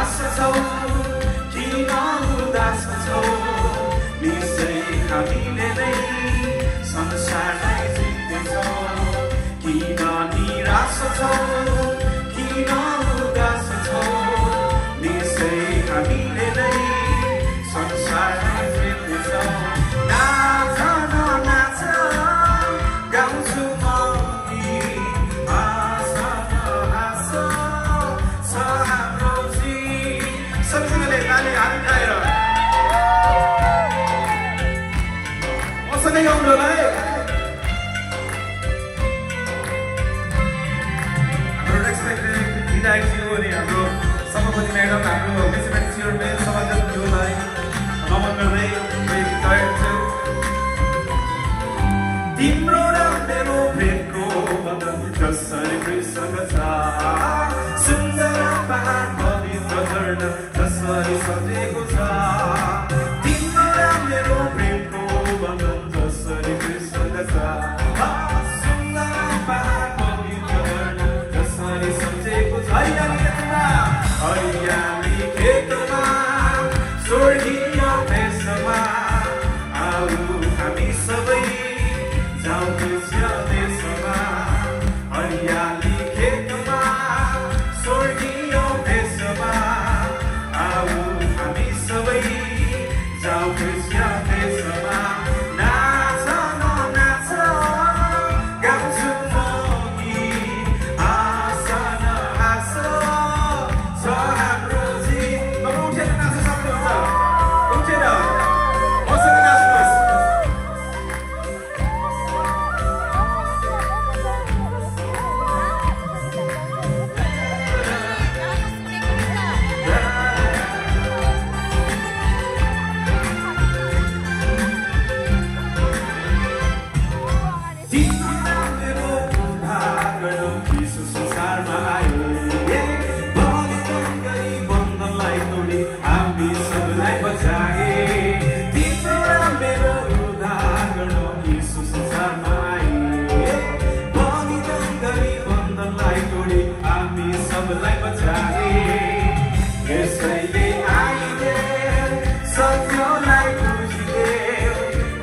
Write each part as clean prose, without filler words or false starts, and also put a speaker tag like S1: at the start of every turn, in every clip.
S1: निराश छौ किन उदास छौ निसै हामीले नै संसारलाई जित्नेछौ किन निराश छौ किन उदास छौ निसै हामीले नै संसारलाई जित्नेछौ नाच न नाच गाउँछु म हाँस न हाँस छ हाम्रो जीत सबैजनाले ताली हात उठाएर मसँगै गाउनु होला है हाम्रो रेस्पेक्टेड विधायकज्यू अनि हाम्रो सभापति म्याडम हाम्रो म्युनिसिपालिटी चेयरम्यान सभासदज्यूलाई नमन गर्दै गएको छु तिम्रो र मेरो प्रेमको बदन कसरी कृष्ण छ सुन्दर पहाड पवित्र झरना कसरी सजेको छ तिम्रो र मेरो प्रेमको बदन कसरी कृष्ण छ सुन्दर पहाड पवित्र झरना कसरी सजेको छ हरियाली खेतमा स्वर्गीय भेषमा आऊ हामी सबै जाऊ कृष्ण देशमा हरियाली खेतमा स्वर्गीय भेषमा आऊ हामी सबै जाऊ कृष्ण देशमा नाच न नाच गाउँछु म गीत हाँस न हाँस छ हाम्रो जीत उठेर नाच्न सक्नुहुन्छ उठेर मसँग नाच्नुहोस् यसैले आइदे सत्यलाई बुझिदेऊ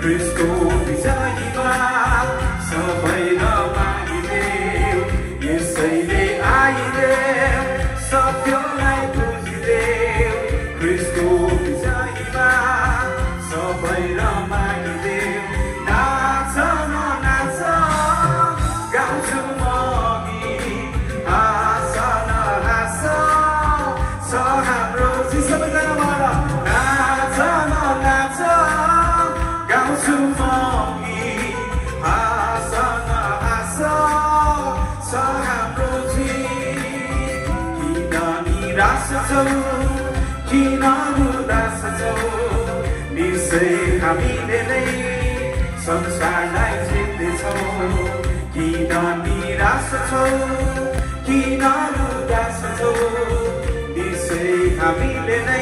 S1: क्रिस्टको विजयमा सबै रमाइदेऊ यसैले आइदे सत्यलाई बुझिदेऊ क्रिस्टको विजयमा सबै रमाइदेऊ नाच न नाच गाउँछु म गीत हाँस न हाँस छ हाम्रो जीत सबैजना भएर नाच न नाच गाउँछु म गीत हाँस न हाँस छ हाम्रो जीत किन निराश छौ किन उदास छौ निसै हामीले नै संसारलाई जित्नेछौ किन निराश छौ किन उदास छौ निसै हामीले नै